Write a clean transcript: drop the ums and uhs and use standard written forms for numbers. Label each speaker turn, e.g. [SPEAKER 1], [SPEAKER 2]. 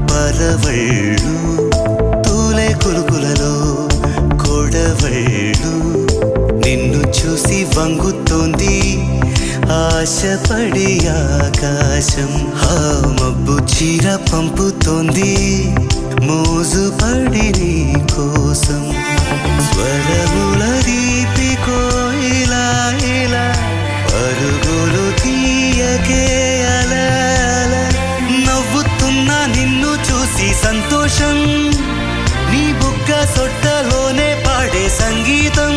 [SPEAKER 1] పరవళ్ళు తూలే కులుకులలో కొడవళ్ళు నిన్ను చూసి వంగుతోంది ఆశపడి ఆకాశం ఆ మబ్బు చీర పంపుతోంది మోజుపడి నీ కోసం స్వరముల దీపికో ఇలా ఇలా పరుగులు తీయకే అలా అలా నవ్వుతున్నా నిన్ను చూసి సంతోషం నీ బుగ్గ సొట్టలోనే పాడే సంగీతం